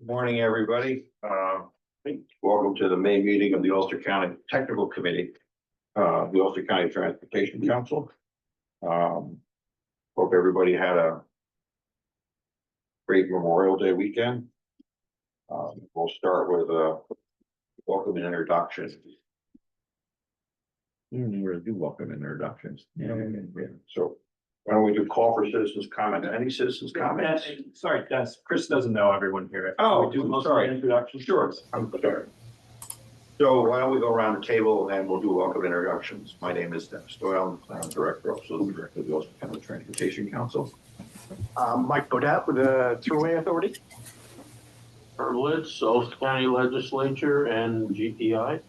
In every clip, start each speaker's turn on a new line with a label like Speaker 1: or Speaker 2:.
Speaker 1: Morning, everybody. Welcome to the May meeting of the Ulster County Technical Committee, the Ulster County Transportation Council. Hope everybody had a great Memorial Day weekend. We'll start with welcome and introductions. We're do welcome introductions. Yeah. So why don't we do call for citizens comment? Any citizens comments?
Speaker 2: Sorry, Chris doesn't know everyone here.
Speaker 1: Oh,
Speaker 2: We do most
Speaker 1: sorry.
Speaker 2: of the introductions.
Speaker 1: Sure, I'm sorry. So why don't we go around the table and we'll do welcome introductions. My name is Dennis Doyle. I'm director, also the director of the Ulster County Transportation Council.
Speaker 3: Mike Bodette with the Thruway Authority.
Speaker 4: Hurwitz, Ulster County Legislature and GPI.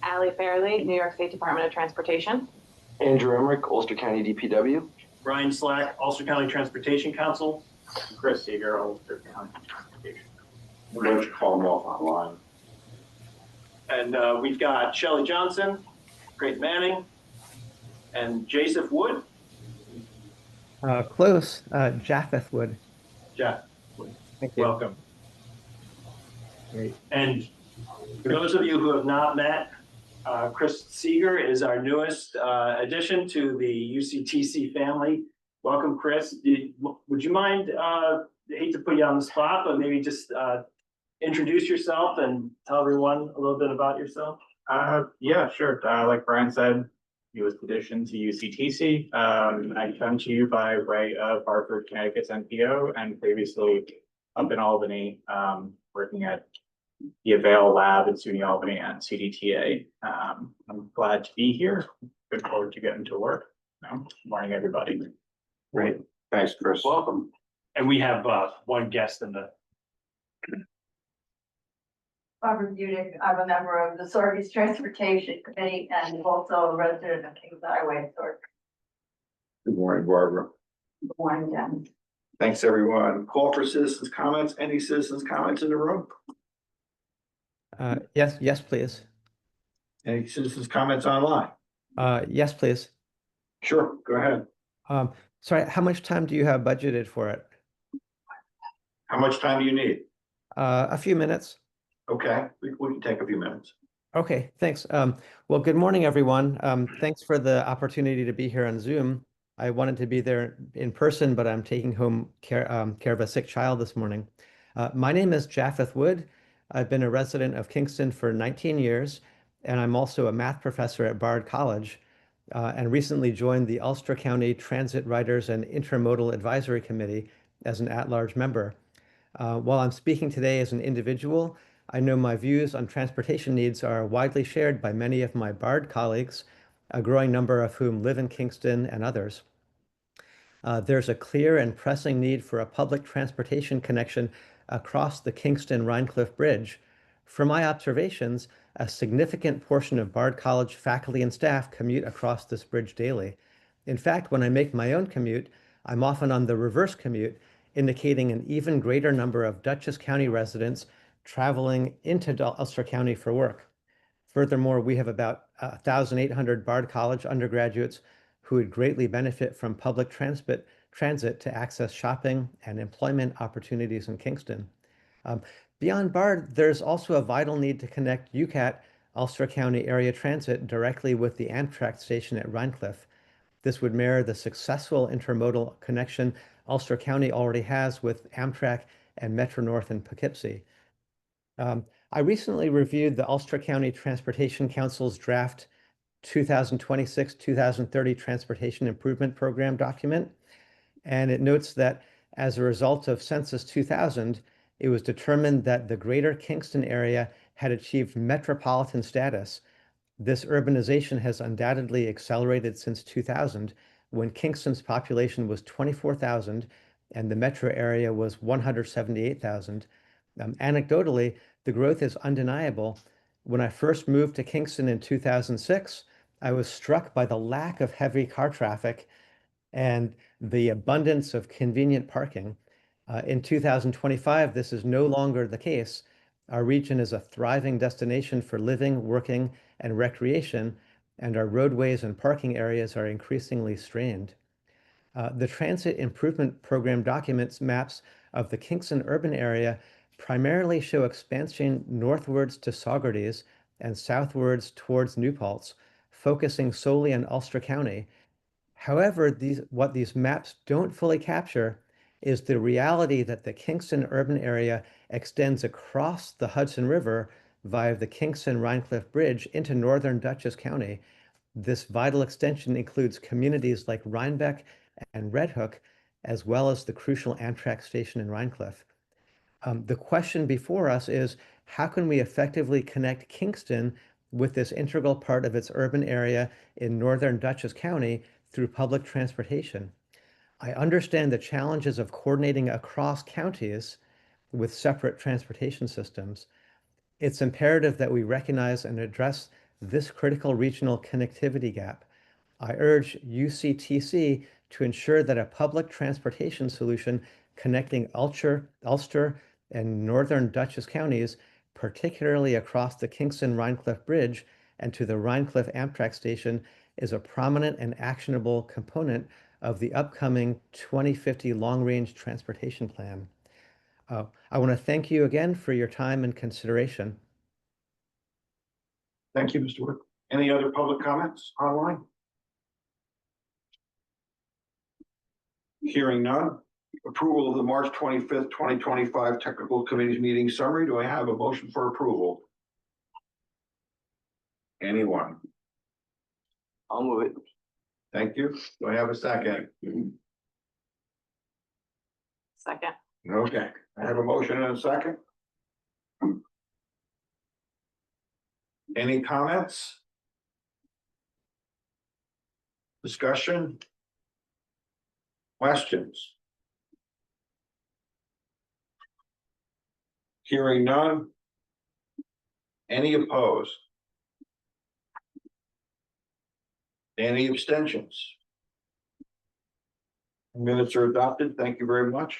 Speaker 5: Allie Fairley, New York State Department of Transportation.
Speaker 3: Andrew Emmerich, Ulster County DPW.
Speaker 2: Brian Slack, Ulster County Transportation Council. Chris Seeger, Ulster County Transportation.
Speaker 1: Why don't you call them off online?
Speaker 2: And we've got Shelley Johnson, Great Manning, and Joseph Wood.
Speaker 6: Close, Japheth Wood.
Speaker 2: Jeff,
Speaker 6: Thank you.
Speaker 2: welcome.
Speaker 6: Great.
Speaker 2: And for those of you who have not met, Chris Seeger is our newest addition to the UCTC family. Welcome, Chris. Would you mind, I hate to put you on the spot, but maybe just introduce yourself and tell everyone a little bit about yourself?
Speaker 7: Yeah, sure. Like Brian said, newest addition to UCTC. I come to you by way of Hartford, Connecticut's NPO, and previously up in Albany, working at the Avail Lab in SUNY Albany and CDTA. I'm glad to be here. Good forward to getting to work. Good morning, everybody.
Speaker 1: Great. Thanks, Chris.
Speaker 2: Welcome. And we have one guest in the.
Speaker 8: Barbara Budick, I'm a member of the Sorby's Transportation Committee and also a resident of Kings Highway Authority.
Speaker 1: Good morning, Barbara.
Speaker 8: Good morning, Jen.
Speaker 1: Thanks, everyone. Call for citizens comments. Any citizens comments in the room?
Speaker 6: Yes, please.
Speaker 1: Any citizens comments online?
Speaker 6: Yes, please.
Speaker 1: Sure, go ahead.
Speaker 6: Sorry, how much time do you have budgeted for it?
Speaker 1: How much time do you need?
Speaker 6: A few minutes.
Speaker 1: Okay, we can take a few minutes.
Speaker 6: Okay, thanks. Well, good morning, everyone. Thanks for the opportunity to be here on Zoom. I wanted to be there in person, but I'm taking home care of a sick child this morning. My name is Japheth Wood. I've been a resident of Kingston for 19 years, and I'm also a math professor at Bard College, and recently joined the Ulster County Transit Riders and Intermodal Advisory Committee as an at-large member. While I'm speaking today as an individual, I know my views on transportation needs are widely shared by many of my Bard colleagues, a growing number of whom live in Kingston and others. There's a clear and pressing need for a public transportation connection across the Kingston-Rhinecliff Bridge. From my observations, a significant portion of Bard College faculty and staff commute across this bridge daily. In fact, when I make my own commute, I'm often on the reverse commute, indicating an even greater number of Dutchess County residents traveling into Ulster County for work. Furthermore, we have about 1,800 Bard College undergraduates who would greatly benefit from public transit to access shopping and employment opportunities in Kingston. Beyond Bard, there's also a vital need to connect UCAT, Ulster County Area Transit, directly with the Amtrak station at Rhinecliff. This would mirror the successful intermodal connection Ulster County already has with Amtrak and Metro North in Poughkeepsie. I recently reviewed the Ulster County Transportation Council's draft 2026-2030 Transportation Improvement Program document, and it notes that as a result of Census 2000, it was determined that the greater Kingston area had achieved metropolitan status. This urbanization has undoubtedly accelerated since 2000, when Kingston's population was 24,000 and the metro area was 178,000. Anecdotally, the growth is undeniable. When I first moved to Kingston in 2006, I was struck by the lack of heavy car traffic and the abundance of convenient parking. In 2025, this is no longer the case. Our region is a thriving destination for living, working, and recreation, and our roadways and parking areas are increasingly strained. The Transit Improvement Program documents maps of the Kingston urban area primarily show expansion northwards to Saugerties and southwards towards New Paltz, focusing solely on Ulster County. However, what these maps don't fully capture is the reality that the Kingston urban area extends across the Hudson River via the Kingston-Rhinecliff Bridge into northern Dutchess County. This vital extension includes communities like Rhinebeck and Red Hook, as well as the crucial Amtrak station in Rhinecliff. The question before us is, how can we effectively connect Kingston with this integral part of its urban area in northern Dutchess County through public transportation? I understand the challenges of coordinating across counties with separate transportation systems. It's imperative that we recognize and address this critical regional connectivity gap. I urge UCTC to ensure that a public transportation solution connecting Ulster and northern Dutchess counties, particularly across the Kingston-Rhinecliff Bridge and to the Rhinecliff Amtrak station, is a prominent and actionable component of the upcoming 2050 Long-Range Transportation Plan. I want to thank you again for your time and consideration.
Speaker 1: Thank you, Mr. Wood. Any other public comments online? Hearing none. Approval of the March 25th, 2025 Technical Committees Meeting Summary. Do I have a motion for approval? Anyone?
Speaker 4: I'll move it.
Speaker 1: Thank you. Do I have a second?
Speaker 5: Second.
Speaker 1: Okay, I have a motion and a second. Any comments? Discussion? Questions? Hearing none. Any opposed? Any abstentions? Minutes are adopted. Thank you very much.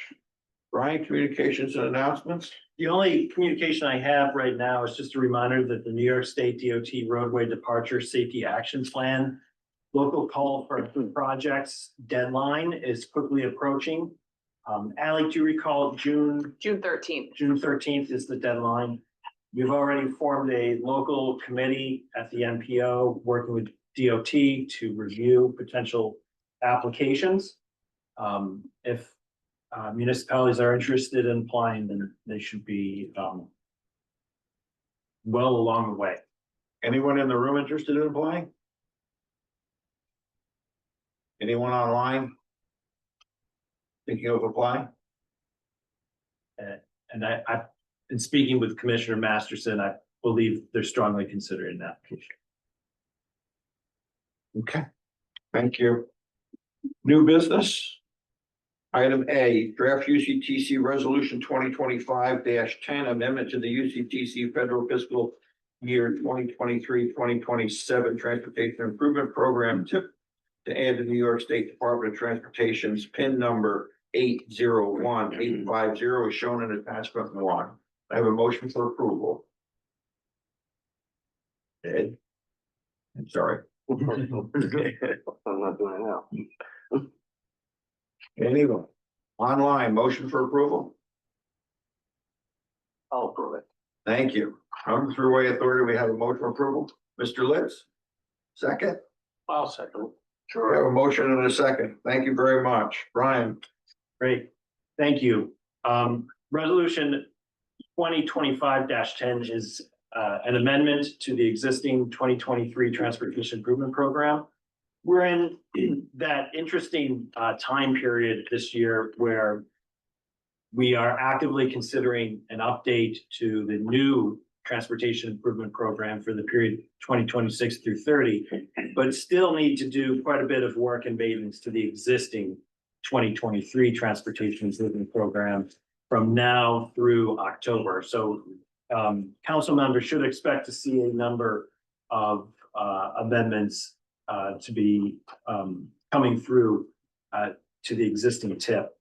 Speaker 1: Brian, communications and announcements?
Speaker 2: The only communication I have right now is just a reminder that the New York State DOT Roadway Departure Safety Action Plan local call for projects deadline is quickly approaching. Ally, do you recall June
Speaker 5: 13th.
Speaker 2: 13th is the deadline. We've already formed a local committee at the NPO working with DOT to review potential applications. If municipalities are interested in applying, then they should be well along the way.
Speaker 1: Anyone in the room interested in applying? Anyone online? Thinking of applying?
Speaker 2: And I've been speaking with Commissioner Masterson. I believe they're strongly considering that application.
Speaker 1: Okay, thank you. New business. Item A, draft UCTC Resolution 2025-10 amendment to the UCTC Federal Fiscal Year 2023-2027 Transportation Improvement Program TIP to add the New York State Department of Transportation's PIN number 801850 is shown in attachment 1. I have a motion for approval. Ed? I'm sorry.
Speaker 4: I'm not doing it now.
Speaker 1: Anyone? Online, motion for approval?
Speaker 4: I'll approve it.
Speaker 1: Thank you. From Thruway Authority, we have a motion for approval. Mr. Litz? Second?
Speaker 4: I'll second.
Speaker 1: We have a motion and a second. Thank you very much. Brian?
Speaker 2: Great, thank you. Resolution 2025-10 is an amendment to the existing 2023 Transportation Improvement Program. We're in that interesting time period this year where we are actively considering an update to the new Transportation Improvement Program for the period 2026 through 30, but still need to do quite a bit of work and maintenance to the existing 2023 Transportation Improvement Program from now through October. So council members should expect to see a number of amendments to be coming through to the existing TIP.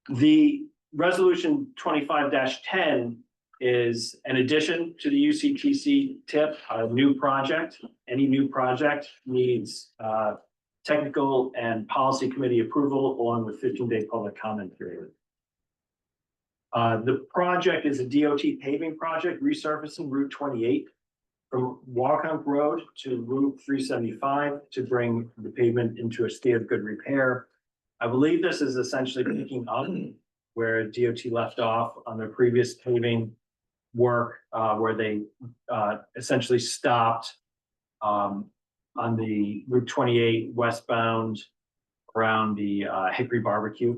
Speaker 2: The resolution 25-10 is an addition to the UCTC TIP, a new project. Any new project needs technical and policy committee approval along with 15-day public comment period. The project is a DOT paving project, resurfacing Route 28 from Walcombe Road to Route 375 to bring the pavement into a state of good repair. I believe this is essentially picking up where DOT left off on their previous paving work, where they essentially stopped on the Route 28 westbound around the Hickory Barbecue.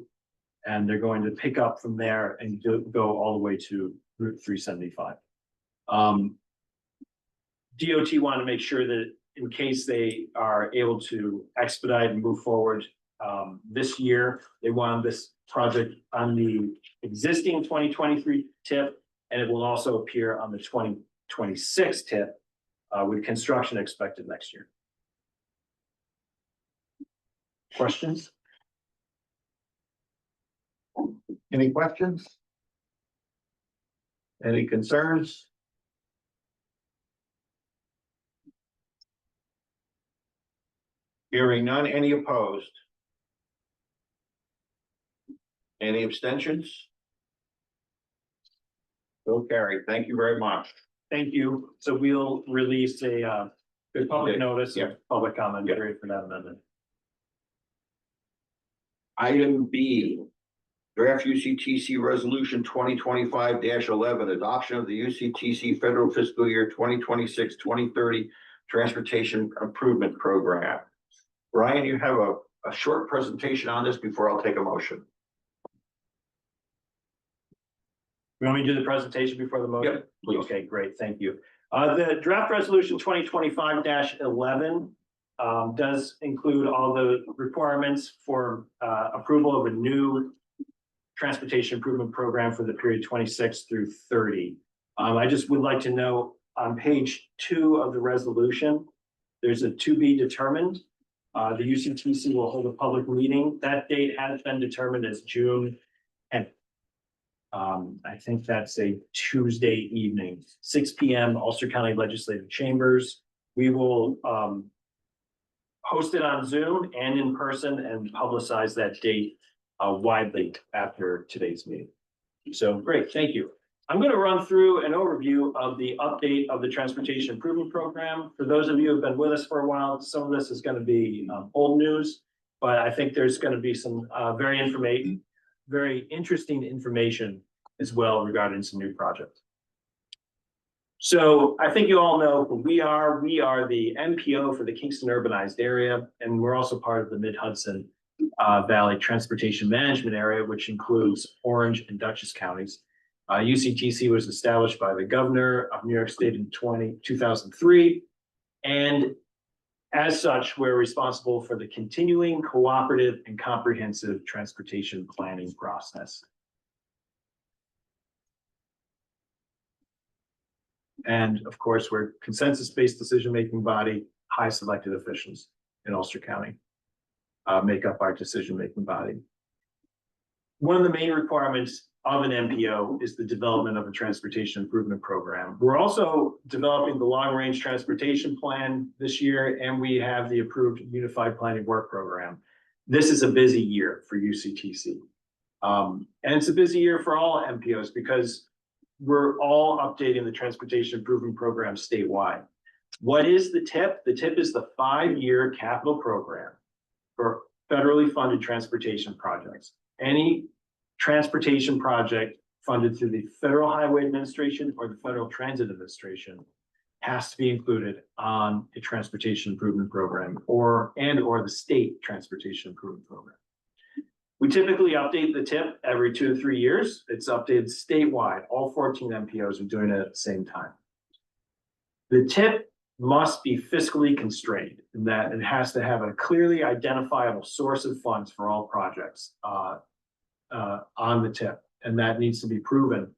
Speaker 2: And they're going to pick up from there and go all the way to Route 375. DOT want to make sure that in case they are able to expedite and move forward this year, they want this project on the existing 2023 tip, and it will also appear on the 2026 tip with construction expected next year. Questions?
Speaker 1: Any questions? Any concerns? Hearing none, any opposed? Any abstentions? So carried. Thank you very much.
Speaker 2: Thank you. So we'll release a public notice
Speaker 1: Yeah.
Speaker 2: of public comment period for that amendment.
Speaker 1: Item B, draft UCTC resolution 2025-11, adoption of the UCTC federal fiscal year 2026-2030 transportation improvement program. Brian, you have a short presentation on this before I'll take a motion.
Speaker 2: You want me to do the presentation before the motion?
Speaker 1: Yep, please.
Speaker 2: Okay, great, thank you. The draft resolution 2025-11 does include all the requirements for approval of a new transportation improvement program for the period 26 through 30. I just would like to note on page 2 of the resolution, there's a to be determined. The UCTC will hold a public meeting. That date has been determined as June 10th. I think that's a Tuesday evening, 6 p.m. Ulster County Legislative Chambers. We will host it on Zoom and in person and publicize that date widely after today's meeting. So great, thank you. I'm going to run through an overview of the update of the Transportation Improvement Program. For those of you who have been with us for a while, some of this is going to be old news, but I think there's going to be some very interesting information as well regarding some new projects. So I think you all know who we are. We are the MPO for the Kingston urbanized area, and we're also part of the Mid-Hudson Valley Transportation Management Area, which includes Orange and Dutchess counties. UCTC was established by the governor of New York State in 2003. And as such, we're responsible for the continuing cooperative and comprehensive transportation planning process. And of course, we're consensus-based decision-making body, highest elected officials in Ulster County make up our decision-making body. One of the main requirements of an MPO is the development of a transportation improvement program. We're also developing the long-range transportation plan this year, and we have the approved Unified Planning Work Program. This is a busy year for UCTC. And it's a busy year for all MPOs because we're all updating the transportation improvement program statewide. What is the TIP? The TIP is the 5-year capital program for federally funded transportation projects. Any transportation project funded through the Federal Highway Administration or the Federal Transit Administration has to be included on a transportation improvement program or the state transportation improvement program. We typically update the TIP every 2 to 3 years. It's updated statewide. All 14 MPOs are doing it at the same time. The TIP must be fiscally constrained in that it has to have a clearly identifiable source of funds for all projects on the TIP, and that needs to be proven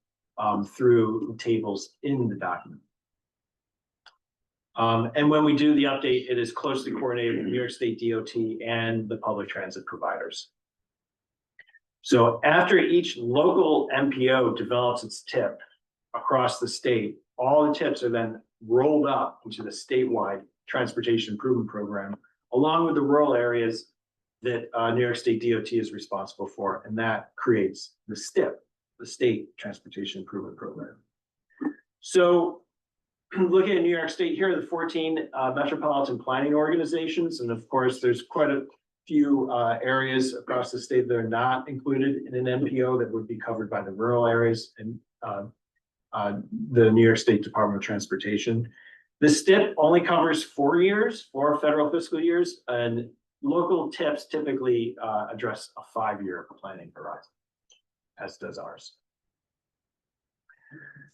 Speaker 2: through tables in the document. And when we do the update, it is closely coordinated with New York State DOT and the public transit providers. So after each local MPO develops its TIP across the state, all the TIPs are then rolled up into the statewide transportation improvement program, along with the rural areas that New York State DOT is responsible for, and that creates the STIP. the state transportation improvement program. So looking at New York State, here are the 14 metropolitan planning organizations. And of course, there's quite a few areas across the state that are not included in an MPO that would be covered by the rural areas and the New York State Department of Transportation. The STIP only covers 4 years, 4 federal fiscal years, and local TIPs typically address a 5-year planning horizon, as does ours.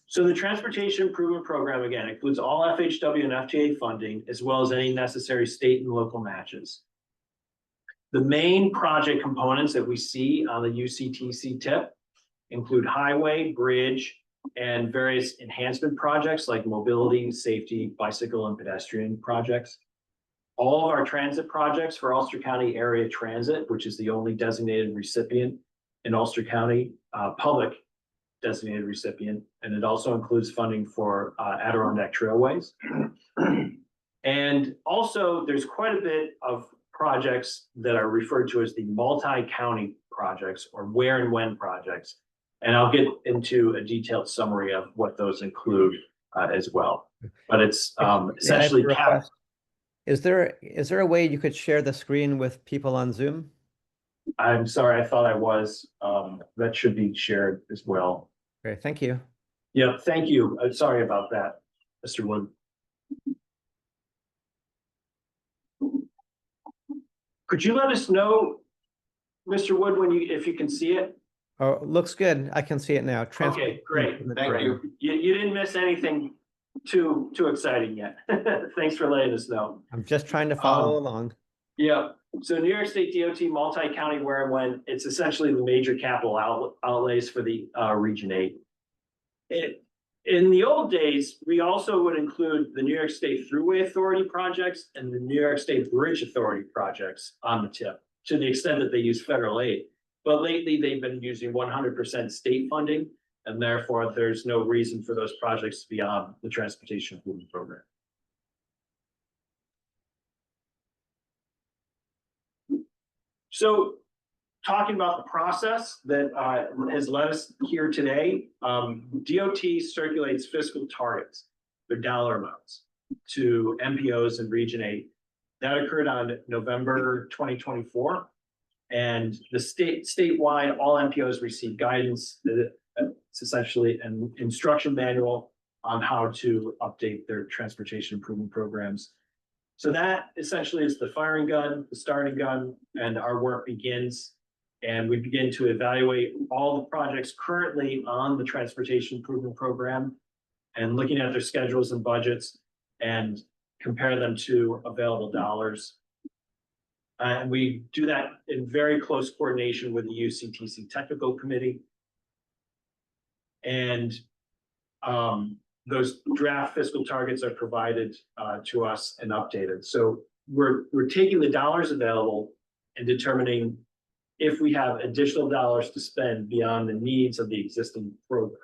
Speaker 2: So the Transportation Improvement Program, again, includes all FHW and FTA funding, as well as any necessary state and local matches. The main project components that we see on the UCTC TIP include highway, bridge, and various enhancement projects like mobility, safety, bicycle, and pedestrian projects. All of our transit projects for Ulster County Area Transit, which is the only designated recipient in Ulster County, public designated recipient, and it also includes funding for Adirondack Trailways. And also, there's quite a bit of projects that are referred to as the multi-county projects or where and when projects. And I'll get into a detailed summary of what those include as well. But it's essentially
Speaker 6: Is there a way you could share the screen with people on Zoom?
Speaker 2: I'm sorry, I thought I was. That should be shared as well.
Speaker 6: Great, thank you.
Speaker 2: Yeah, thank you. I'm sorry about that, Mr. Wood. Could you let us know, Mr. Wood, if you can see it?
Speaker 6: Oh, looks good. I can see it now.
Speaker 2: Okay, great.
Speaker 1: Thank you.
Speaker 2: You didn't miss anything too exciting yet. Thanks for letting us know.
Speaker 6: I'm just trying to follow along.
Speaker 2: Yeah, so New York State DOT multi-county where and when, it's essentially the major capital outlays for the Region 8. In the old days, we also would include the New York State Thruway Authority projects and the New York State Bridge Authority projects on the tip, to the extent that they use federal aid. But lately, they've been using 100% state funding, and therefore there's no reason for those projects to be on the Transportation Improvement Program. So talking about the process that has led us here today, DOT circulates fiscal targets, their dollar amounts, to MPOs in Region 8. That occurred on November 2024. And the statewide, all MPOs receive guidance. It's essentially an instruction manual on how to update their transportation improvement programs. So that essentially is the firing gun, the starting gun, and our work begins. And we begin to evaluate all the projects currently on the transportation improvement program and looking at their schedules and budgets and compare them to available dollars. And we do that in very close coordination with the UCTC Technical Committee. And those draft fiscal targets are provided to us and updated. So we're taking the dollars available and determining if we have additional dollars to spend beyond the needs of the existing program.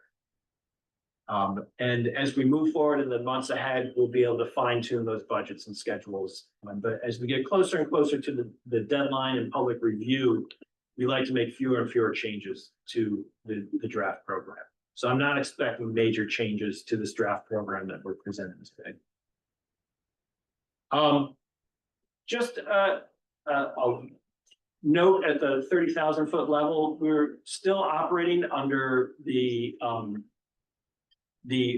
Speaker 2: And as we move forward in the months ahead, we'll be able to fine tune those budgets and schedules. But as we get closer and closer to the deadline and public review, we like to make fewer and fewer changes to the draft program. So I'm not expecting major changes to this draft program that we're presenting today. Just a note at the 30,000 foot level, we're still operating under the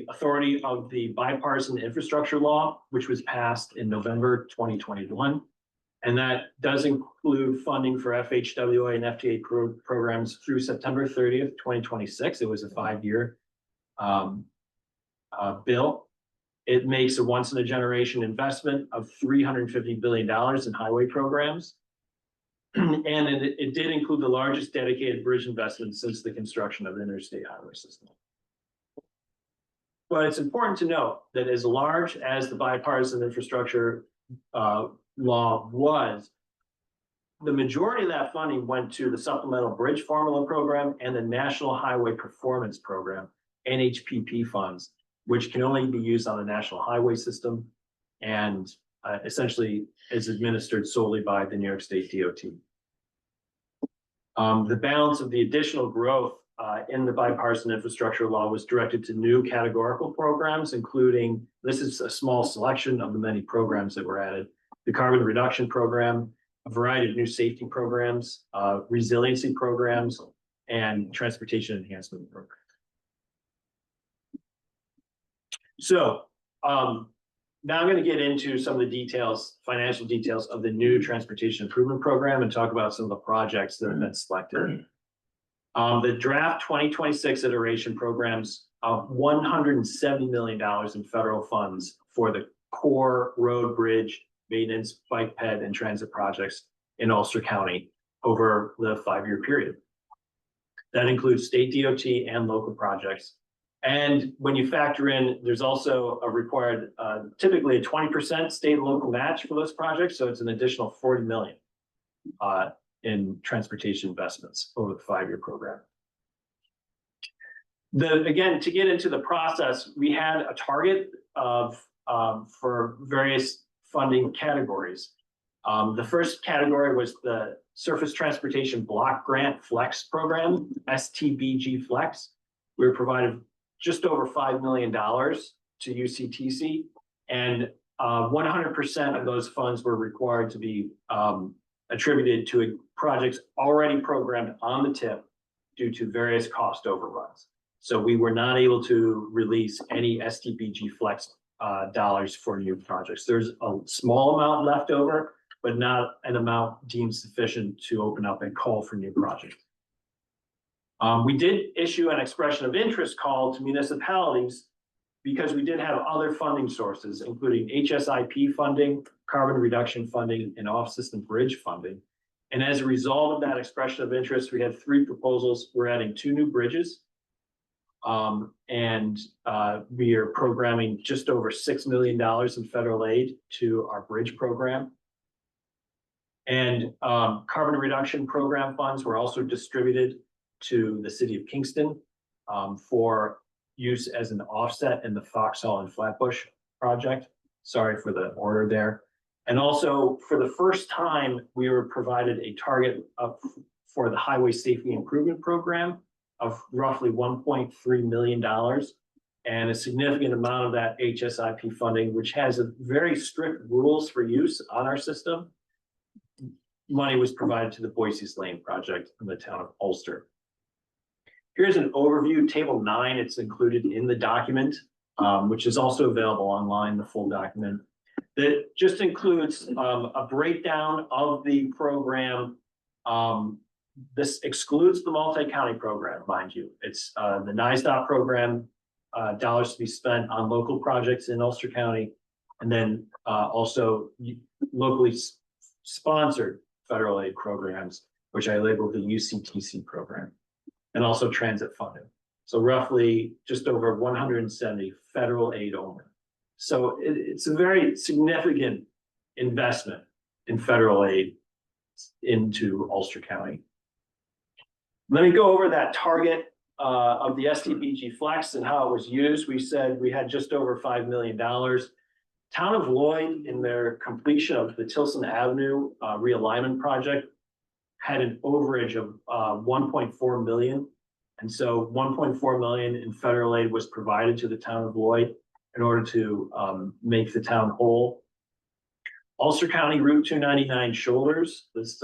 Speaker 2: authority of the bipartisan infrastructure law, which was passed in November 2021. And that does include funding for FHWA and FTA programs through September 30th, 2026. It was a 5-year bill. It makes a once in a generation investment of $350 billion in highway programs. And it did include the largest dedicated bridge investment since the construction of the interstate highway system. But it's important to note that as large as the bipartisan infrastructure law was, the majority of that funding went to the Supplemental Bridge Formula Program and the National Highway Performance Program, NHPP funds, which can only be used on the national highway system and essentially is administered solely by the New York State DOT. The balance of the additional growth in the bipartisan infrastructure law was directed to new categorical programs, including, this is a small selection of the many programs that were added, the carbon reduction program, a variety of new safety programs, resiliency programs, and transportation enhancement programs. So now I'm going to get into some of the details, financial details of the new transportation improvement program and talk about some of the projects that have been selected. The draft 2026 iteration programs $170 million in federal funds for the core road, bridge, maintenance, bike ped, and transit projects in Ulster County over the 5-year period. That includes state DOT and local projects. And when you factor in, there's also a required, typically a 20% state and local match for those projects. So it's an additional 40 million in transportation investments over the 5-year program. Again, to get into the process, we had a target of for various funding categories. The first category was the Surface Transportation Block Grant Flex Program, STBG Flex. We were provided just over $5 million to UCTC, and 100% of those funds were required to be attributed to projects already programmed on the tip due to various cost overruns. So we were not able to release any STBG Flex dollars for new projects. There's a small amount left over, but not an amount deemed sufficient to open up and call for new projects. We did issue an expression of interest call to municipalities because we did have other funding sources, including HSIP funding, carbon reduction funding, and off-system bridge funding. And as a result of that expression of interest, we had 3 proposals. We're adding 2 new bridges. We are programming just over $6 million in federal aid to our bridge program. And carbon reduction program funds were also distributed to the city of Kingston for use as an offset in the Foxhall and Flatbush project. Sorry for the order there. And also, for the first time, we were provided a target for the Highway Safety Improvement Program of roughly $1.3 million, and a significant amount of that HSIP funding, which has a very strict rules for use on our system. Money was provided to the Boise's Lane project in the town of Ulster. Here's an overview, table 9, it's included in the document, which is also available online, the full document. That just includes a breakdown of the program. This excludes the multi-county program, mind you. It's the NISDOT program, dollars to be spent on local projects in Ulster County, and then also locally sponsored federal aid programs, which I labeled the UCTC program, and also transit funding. So roughly just over 170 federal aid only. So it's a very significant investment in federal aid into Ulster County. Let me go over that target of the STBG Flex and how it was used. We said we had just over $5 million. Town of Lloyd, in their completion of the Tilson Avenue realignment project, had an overage of 1.4 million. And so 1.4 million in federal aid was provided to the town of Lloyd in order to make the town whole. Ulster County Route 299 shoulders, this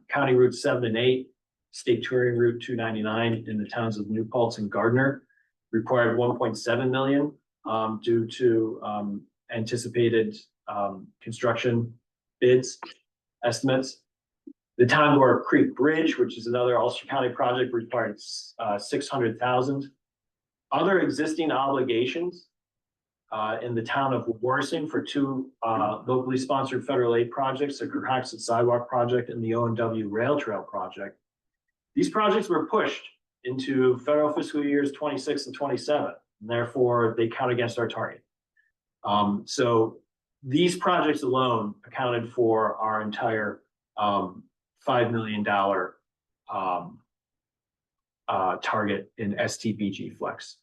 Speaker 2: County Route 7 and 8, State Touring Route 299 in the towns of New Paltz and Gardner, required 1.7 million due to anticipated construction bids estimates. The Tongor Creek Bridge, which is another Ulster County project, required 600,000. Other existing obligations in the town of Warsing for 2 locally sponsored federal aid projects, the Cohasset Sidewalk Project and the O&W Rail Trail Project. These projects were pushed into federal fiscal years 26 and 27, and therefore they count against our target. So these projects alone accounted for our entire $5 million target in STBG Flex.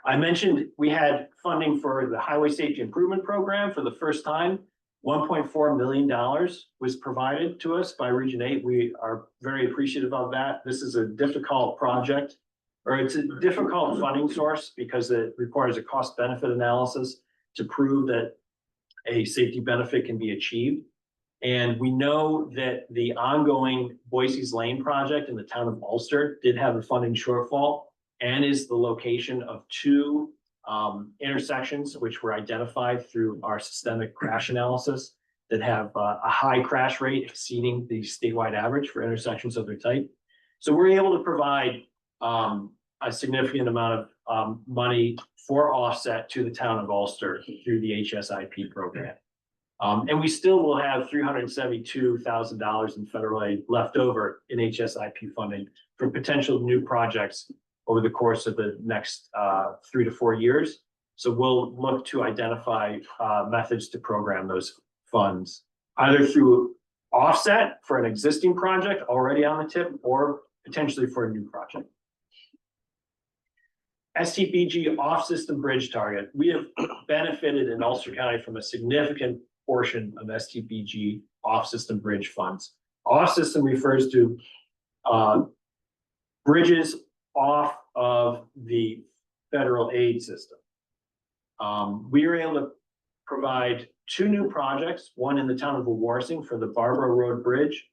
Speaker 2: I mentioned we had funding for the Highway Safety Improvement Program for the first time. $1.4 million was provided to us by Region 8. We are very appreciative of that. This is a difficult project, or it's a difficult funding source because it requires a cost benefit analysis to prove that a safety benefit can be achieved. And we know that the ongoing Boise's Lane project in the town of Ulster did have a funding shortfall and is the location of two intersections which were identified through our systemic crash analysis that have a high crash rate exceeding the statewide average for intersections of their type. So we're able to provide a significant amount of money for offset to the town of Ulster through the HSIP program. And we still will have $372,000 in federal aid left over in HSIP funding for potential new projects over the course of the next 3 to 4 years. So we'll look to identify methods to program those funds, either through offset for an existing project already on the tip or potentially for a new project. STBG off-system bridge target. We have benefited in Ulster County from a significant portion of STBG off-system bridge funds. Off-system refers to bridges off of the federal aid system. We were able to provide 2 new projects, one in the town of Warsing for the Barbara Road Bridge,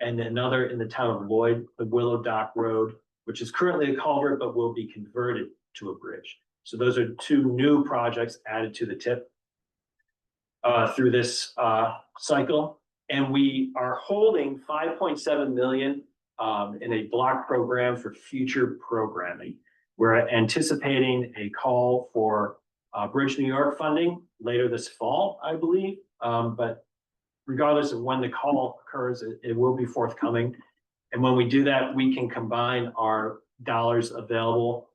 Speaker 2: and another in the town of Lloyd, the Willow Dock Road, which is currently a culvert but will be converted to a bridge. So those are 2 new projects added to the tip through this cycle. And we are holding $5.7 million in a block program for future programming. We're anticipating a call for Bridge New York funding later this fall, I believe. But regardless of when the call occurs, it will be forthcoming. And when we do that, we can combine our dollars available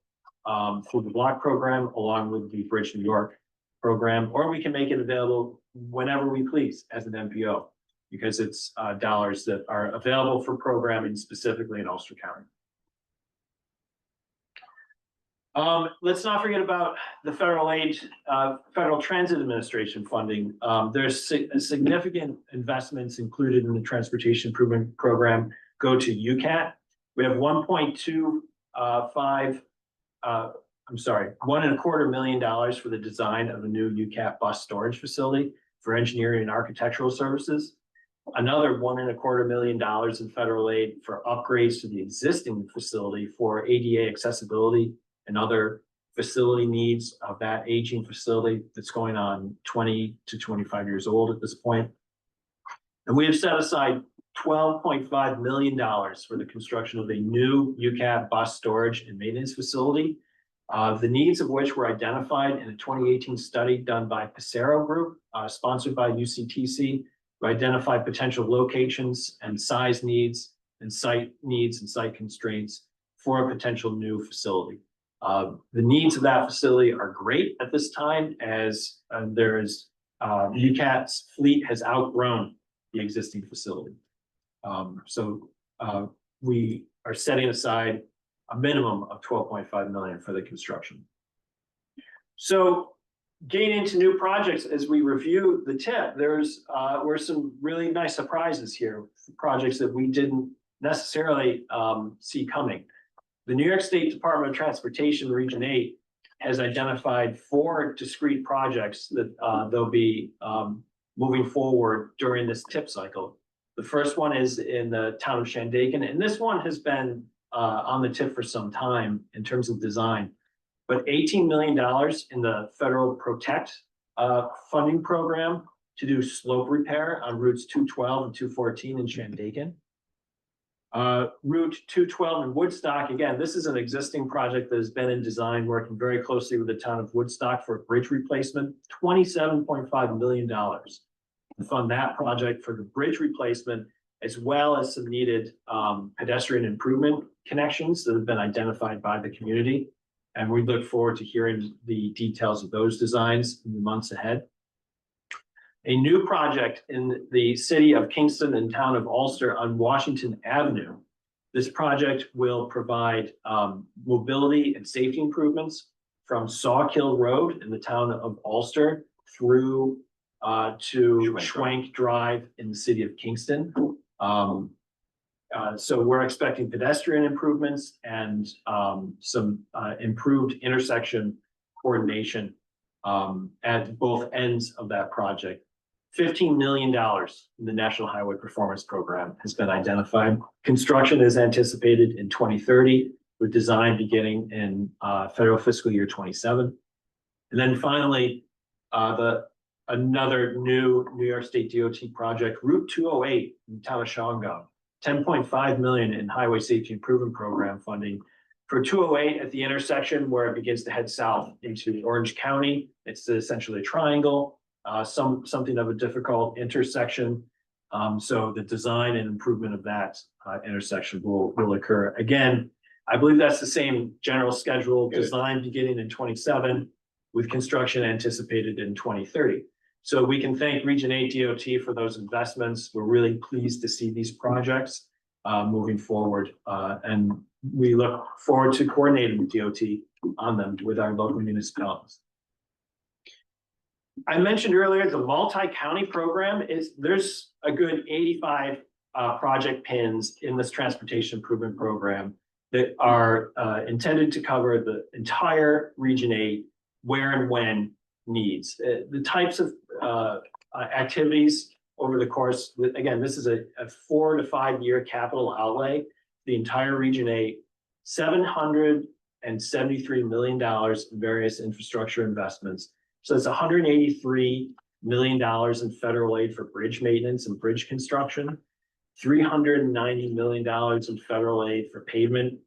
Speaker 2: through the block program along with the Bridge New York program, or we can make it available whenever we please as an MPO, because it's dollars that are available for programming specifically in Ulster County. Let's not forget about the federal aid, Federal Transit Administration funding. There's significant investments included in the Transportation Improvement Program go to UCAT. We have $1.25 million for the design of a new UCAT bus storage facility for engineering and architectural services. Another $1.25 million in federal aid for upgrades to the existing facility for ADA accessibility and other facility needs of that aging facility that's going on 20 to 25 years old at this point. And we have set aside $12.5 million for the construction of a new UCAT bus storage and maintenance facility, the needs of which were identified in a 2018 study done by Passero Group, sponsored by UCTC, to identify potential locations and size needs and site constraints for a potential new facility. The needs of that facility are great at this time, as UCAT's fleet has outgrown the existing facility. So we are setting aside a minimum of $12.5 million for the construction. So getting into new projects, as we review the tip, were some really nice surprises here, projects that we didn't necessarily see coming. The New York State Department of Transportation, Region 8, has identified 4 discrete projects that they'll be moving forward during this tip cycle. The first one is in the town of Shandaken, and this one has been on the tip for some time in terms of design, but $18 million in the Federal Protect funding program to do slope repair on routes 212 and 214 in Shandaken. Route 212 in Woodstock, again, this is an existing project that has been in design, working very closely with the town of Woodstock for a bridge replacement, $27.5 million to fund that project for the bridge replacement, as well as some needed pedestrian improvement connections that have been identified by the community. And we look forward to hearing the details of those designs in the months ahead. A new project in the city of Kingston and town of Ulster on Washington Avenue. This project will provide mobility and safety improvements from Sawkill Road in the town of Ulster through to Schwank Drive in the city of Kingston. So we're expecting pedestrian improvements and some improved intersection coordination at both ends of that project. $15 million in the National Highway Performance Program has been identified. Construction is anticipated in 2030, with design beginning in federal fiscal year 27. And then finally, another new New York State DOT project, Route 208 in the town of Shanghai. $10.5 million in Highway Safety Improvement Program funding for 208 at the intersection where it begins to head south into Orange County. It's essentially a triangle, something of a difficult intersection. So the design and improvement of that intersection will occur. Again, I believe that's the same general schedule, design beginning in 27 with construction anticipated in 2030. So we can thank Region 8 DOT for those investments. We're really pleased to see these projects moving forward. And we look forward to coordinating with DOT on them with our local municipalities. I mentioned earlier, the multi-county program there's a good 85 project pins in this transportation improvement program that are intended to cover the entire Region 8 where and when needs. The types of activities over the course, again, this is a 4 to 5 year capital outlay, the entire Region 8, $773 million in various infrastructure investments. So it's $183 million in federal aid for bridge maintenance and bridge construction, $390 million in federal aid for pavement,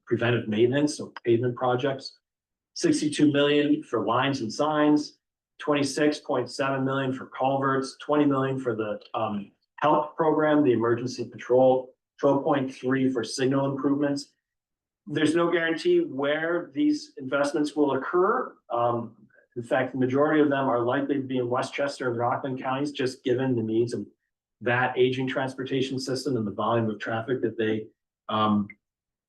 Speaker 2: preventive maintenance, so pavement projects, $62 million for lines and signs, $26.7 million for culverts, $20 million for the health program, the emergency patrol, $12.3 for signal improvements. There's no guarantee where these investments will occur. In fact, the majority of them are likely to be in Westchester and Rockland counties, just given the needs of that aging transportation system and the volume of traffic that they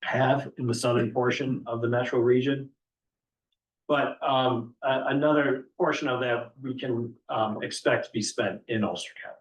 Speaker 2: have in the southern portion of the metro region. But another portion of that we can expect to be spent in Ulster County.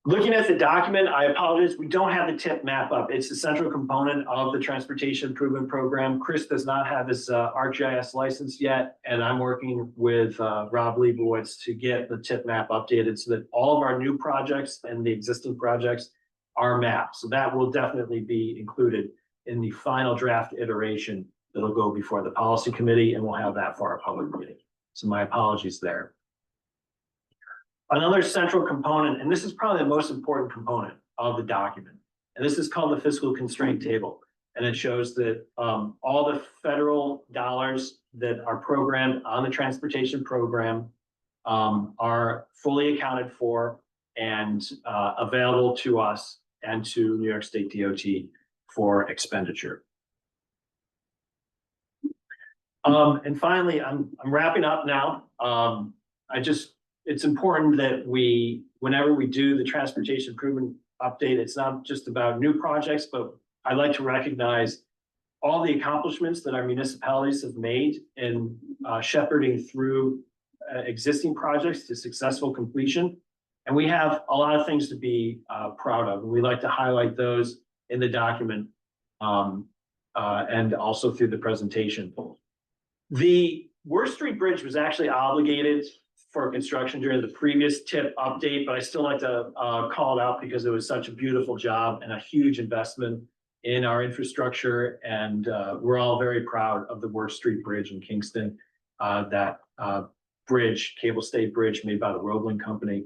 Speaker 2: Looking at the document, I apologize, we don't have the TIP map up. It's the central component of the Transportation Improvement Program. Chris does not have his ArcGIS license yet, and I'm working with Rob Leibowitz to get the TIP map updated so that all of our new projects and the existing projects are mapped. So that will definitely be included in the final draft iteration that'll go before the policy committee, and we'll have that for our public meeting. So my apologies there. Another central component, and this is probably the most important component of the document, and this is called the fiscal constraint table. And it shows that all the federal dollars that are programmed on the transportation program are fully accounted for and available to us and to New York State DOT for expenditure. And finally, I'm wrapping up now. It's important that whenever we do the transportation improvement update, it's not just about new projects, but I'd like to recognize all the accomplishments that our municipalities have made in shepherding through existing projects to successful completion. And we have a lot of things to be proud of. And we like to highlight those in the document and also through the presentation. The Worth Street Bridge was actually obligated for construction during the previous TIP update, but I still like to call it out because it was such a beautiful job and a huge investment in our infrastructure. And we're all very proud of the Worth Street Bridge in Kingston, that bridge, cable stayed bridge made by the Roebling Company.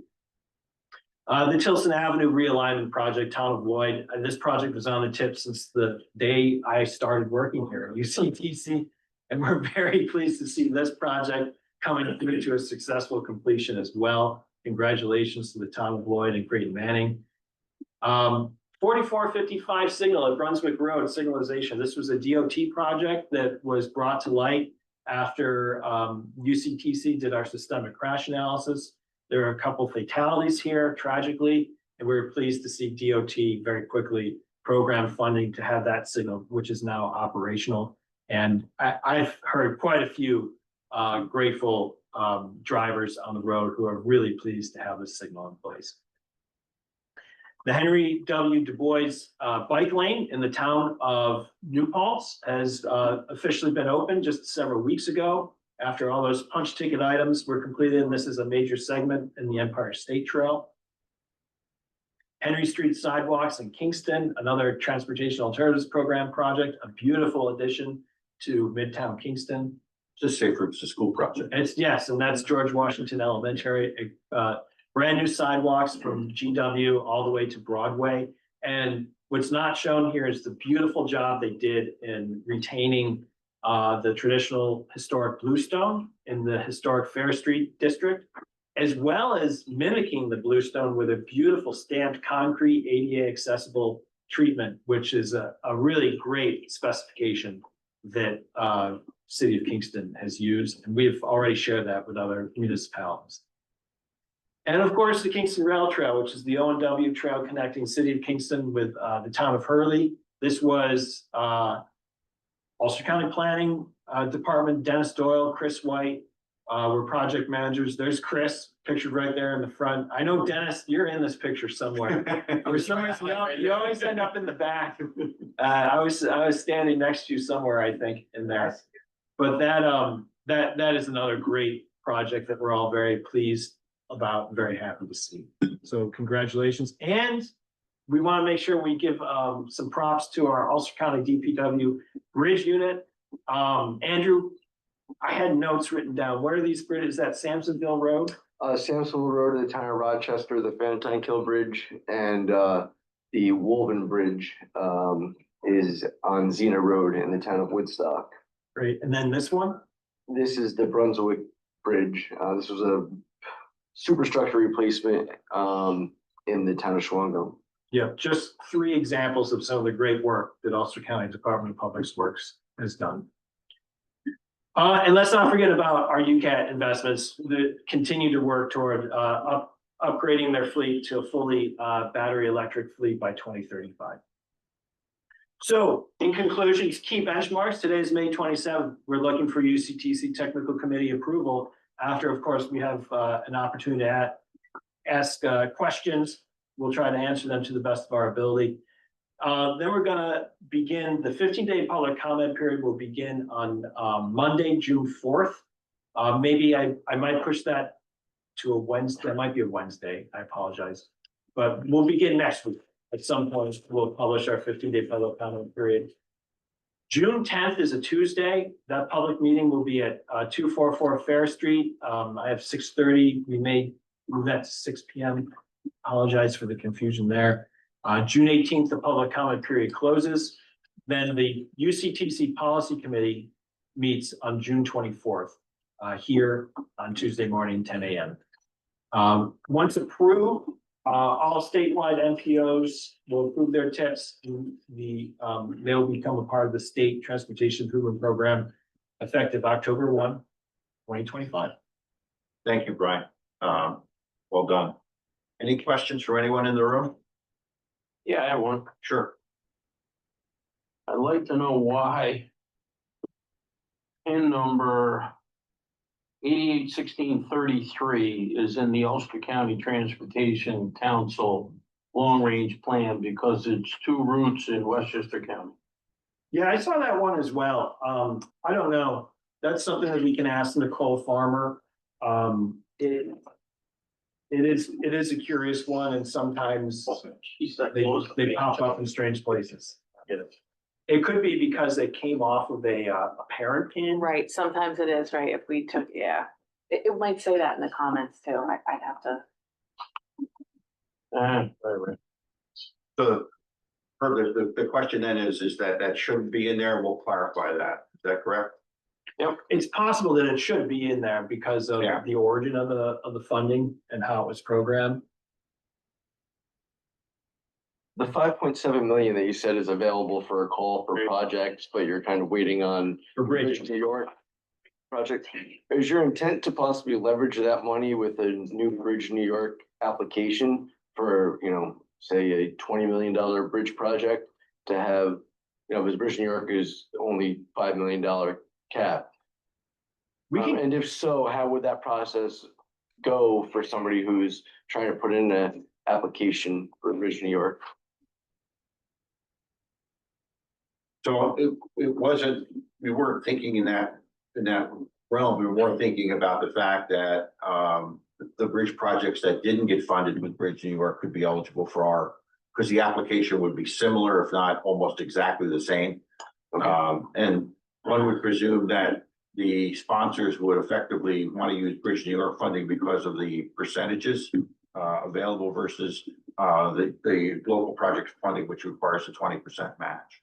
Speaker 2: The Tilson Avenue realignment project, Town of Lloyd, this project was on the tip since the day I started working here at UCTC. And we're very pleased to see this project coming through to a successful completion as well. Congratulations to the Town of Lloyd and Creighton Manning. 4455 signal at Brunswick Road signalization. This was a DOT project that was brought to light after UCTC did our systemic crash analysis. There are a couple fatalities here, tragically, and we were pleased to see DOT very quickly program funding to have that signal, which is now operational. And I've heard quite a few grateful drivers on the road who are really pleased to have this signal in place. The Henry W. Du Bois bike lane in the town of New Paltz has officially been opened just several weeks ago after all those punch ticket items were completed, and this is a major segment in the Empire State Trail. Henry Street sidewalks in Kingston, another transportation alternatives program project, a beautiful addition to Midtown Kingston.
Speaker 1: Just safe routes to school project.
Speaker 2: It's, yes, and that's George Washington Elementary, brand new sidewalks from GW all the way to Broadway. And what's not shown here is the beautiful job they did in retaining the traditional historic bluestone in the historic Fair Street district, as well as mimicking the bluestone with a beautiful stamped concrete ADA accessible treatment, which is a really great specification that City of Kingston has used, and we've already shared that with other municipalities. And of course, the Kingston Rail Trail, which is the O&W trail connecting City of Kingston with the town of Hurley. This was Ulster County Planning Department, Dennis Doyle, Chris White were project managers. There's Chris, pictured right there in the front. I know, Dennis, you're in this picture somewhere. For some reason, you always end up in the back. I was standing next to you somewhere, I think, in there. But that is another great project that we're all very pleased about, and very happy to see. So congratulations. And we want to make sure we give some props to our Ulster County DPW bridge unit. Andrew, I had notes written down. Where are these bridges? Is that Sampsonville Road?
Speaker 4: Samsonville Road to the town of Rochester, the Valentine Kill Bridge, and the Woven Bridge is on Xena Road in the town of Woodstock.
Speaker 2: Great. And then this one?
Speaker 4: This is the Brunswick Bridge. This was a superstructure replacement in the town of Schwangau.
Speaker 2: Yeah, just 3 examples of some of the great work that Ulster County Department of Public Works has done. And let's not forget about our UCAT investments that continue to work toward upgrading their fleet to a fully battery electric fleet by 2035. So in conclusion, key benchmarks, today is May 27th. We're looking for UCTC Technical Committee approval after, of course, we have an opportunity to ask questions. We'll try to answer them to the best of our ability. Then we're gonna begin, the 15-day public comment period will begin on Monday, June 4th. Maybe I might push that to a Wednesday. It might be a Wednesday, I apologize. But we'll begin next week. At some point, we'll publish our 15-day public comment period. June 10th is a Tuesday. That public meeting will be at 244 Fair Street. I have 6:30. We may move that to 6 p.m. Apologize for the confusion there. June 18th, the public comment period closes. Then the UCTC Policy Committee meets on June 24th here on Tuesday morning, 10 a.m. Once approved, all statewide NPOs will approve their tips. They'll become a part of the state transportation improvement program effective October 1, 2025.
Speaker 1: Thank you, Brian. Well done. Any questions from anyone in the room?
Speaker 4: Yeah, I have one.
Speaker 1: Sure.
Speaker 4: I'd like to know why PIN number 881633 is in the Ulster County Transportation Council long-range plan, because it's 2 routes in Westchester County.
Speaker 2: Yeah, I saw that one as well. I don't know. That's something that we can ask Nicole Farmer. It is a curious one, and sometimes they pop up in strange places. It could be because they came off of a parent pin.
Speaker 5: Right, sometimes it is, right, if we took, yeah. It might say that in the comments too, I'd have to.
Speaker 4: Right.
Speaker 1: So the question then is that shouldn't be in there, and we'll clarify that. Is that correct?
Speaker 2: Yep, it's possible that it should be in there because of the origin of the funding and how it was programmed.
Speaker 4: The 5.7 million that you said is available for a call for projects, but you're kind of waiting on
Speaker 2: For bridge.
Speaker 4: Bridge New York project. Is your intent to possibly leverage that money with a new Bridge New York application for, say a $20 million bridge project to have, because Bridge New York is only $5 million cap.
Speaker 2: We can,
Speaker 4: And if so, how would that process go for somebody who's trying to put in an application for Bridge New York?
Speaker 1: So it wasn't, we weren't thinking in that realm. We were more thinking about the fact that the bridge projects that didn't get funded with Bridge New York could be eligible for our, because the application would be similar, if not almost exactly the same. And one would presume that the sponsors would effectively want to use Bridge New York funding because of the percentages available versus the local project funding, which requires a 20% match.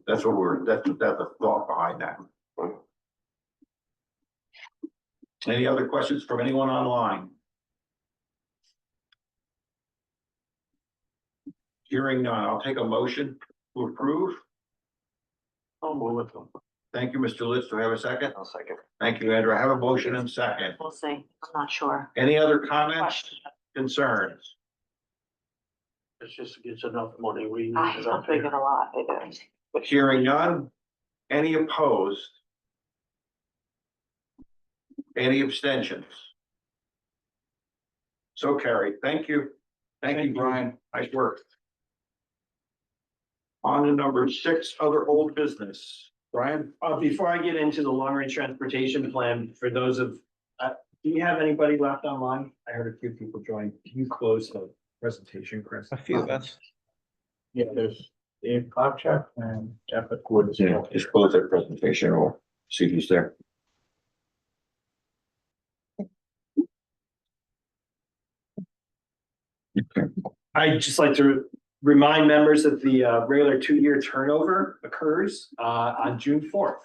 Speaker 1: That's the thought behind that. Any other questions from anyone online? Hearing none, I'll take a motion to approve.
Speaker 3: I'll move with them.
Speaker 1: Thank you, Mr. Litz. Do I have a second?
Speaker 4: I'll second.
Speaker 1: Thank you, Andrew. I have a motion and second.
Speaker 5: We'll see. I'm not sure.
Speaker 1: Any other comments,
Speaker 5: Question.
Speaker 1: concerns?
Speaker 3: It's just, it's enough money. We.
Speaker 5: I figured a lot. It is.
Speaker 1: Hearing none. Any opposed? Any abstentions? So carried. Thank you. Thank you, Brian. Nice work. On to number 6, other old business. Brian?
Speaker 2: before I get into the long-range transportation plan, for those of, do you have anybody left online? I heard a few people join. Can you close the presentation, Chris?
Speaker 6: A few of us.
Speaker 7: Yeah, there's Dave Klopchak and Jeff Wood.
Speaker 1: Yeah, just close that presentation or see who's there.
Speaker 2: I'd just like to remind members that the regular 2-year turnover occurs on June 4th.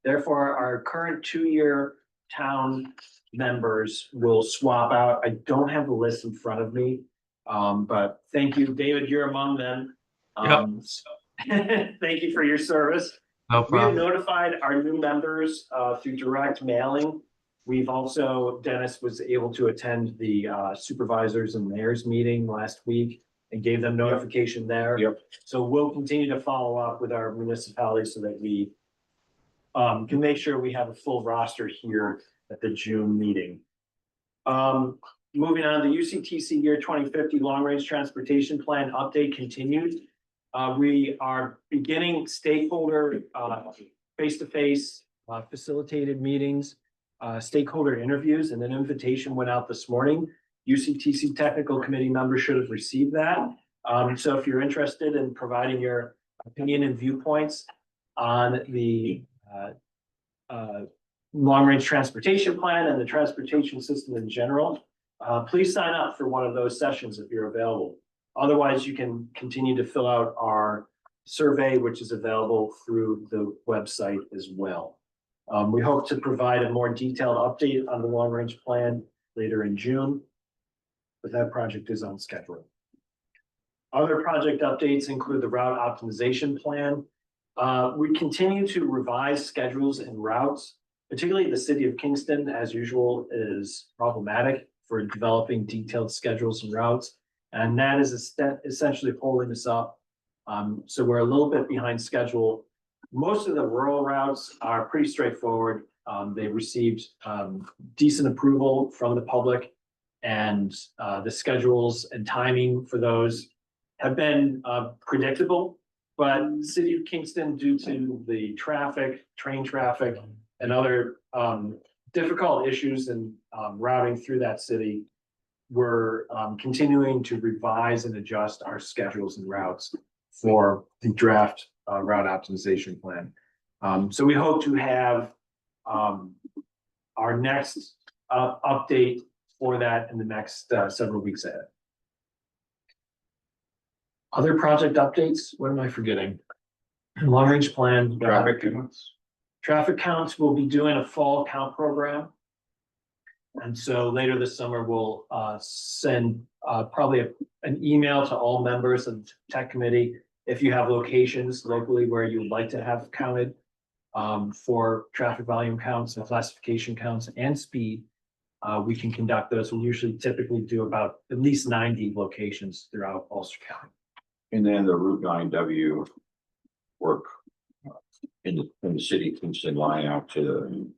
Speaker 2: Therefore, our current 2-year town members will swap out. I don't have the list in front of me. But thank you, David, you're among them. So thank you for your service.
Speaker 9: No
Speaker 2: We have
Speaker 9: problem.
Speaker 2: notified our new members through direct mailing. We've also, Dennis was able to attend the supervisors and mayors meeting last week and gave them notification there.
Speaker 1: Yep.
Speaker 2: So we'll continue to follow up with our municipalities so that we can make sure we have a full roster here at the June meeting. Moving on, the UCTC year 2050 long-range transportation plan update continues. We are beginning stakeholder face-to-face facilitated meetings, stakeholder interviews, and an invitation went out this morning. UCTC technical committee members should have received that. So if you're interested in providing your opinion and viewpoints on the long-range transportation plan and the transportation system in general, please sign up for one of those sessions if you're available. Otherwise, you can continue to fill out our survey, which is available through the website as well. We hope to provide a more detailed update on the long-range plan later in June, but that project is on schedule. Other project updates include the route optimization plan. We continue to revise schedules and routes, particularly the city of Kingston, as usual, is problematic for developing detailed schedules and routes. And that is essentially holding us up. So we're a little bit behind schedule. Most of the rural routes are pretty straightforward. They received decent approval from the public, and the schedules and timing for those have been predictable. But the city of Kingston, due to the traffic, train traffic, and other difficult issues in routing through that city, we're continuing to revise and adjust our schedules and routes for the draft route optimization plan. So we hope to have our next update for that in the next several weeks ahead. Other project updates, what am I forgetting? Long range plan.
Speaker 1: Traffic counts.
Speaker 2: Traffic counts, we'll be doing a fall count program. And so later this summer, we'll send probably an email to all members of the tech committee. If you have locations locally where you would like to have counted for traffic volume counts and classification counts and speed, we can conduct those. We usually typically do about at least 90 locations throughout Ulster County.
Speaker 1: And then the Route 9W work in the city, Kingston line out to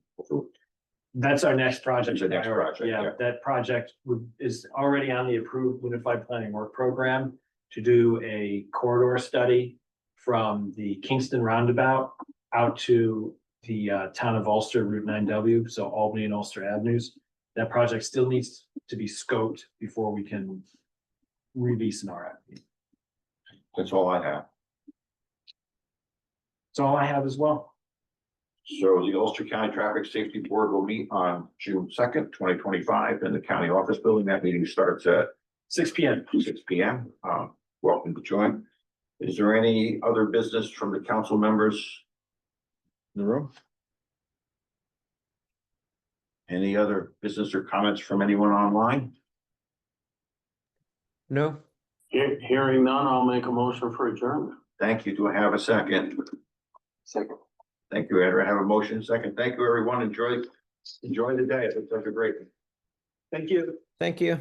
Speaker 2: That's our next project.
Speaker 1: That's the next project, yeah.
Speaker 2: Yeah, that project is already on the approved Unified Planning Work Program to do a corridor study from the Kingston Roundabout out to the town of Ulster Route 9W, so Albany and Ulster Avenues. That project still needs to be scoped before we can release an RFP.
Speaker 1: That's all I have.
Speaker 2: That's all I have as well.
Speaker 1: So the Ulster County Traffic Safety Board will meet on June 2nd, 2025 in the county office building. That meeting starts at
Speaker 2: 6 p.m.
Speaker 1: 6 p.m. Welcome to join. Is there any other business from the council members in the room? Any other business or comments from anyone online?
Speaker 6: No?
Speaker 9: Hearing none, I'll make a motion for adjournment.
Speaker 1: Thank you. Do I have a second?
Speaker 4: Second.
Speaker 1: Thank you, Andrew. I have a motion second. Thank you, everyone. Enjoy the day. It's such a great.
Speaker 2: Thank you.
Speaker 6: Thank you.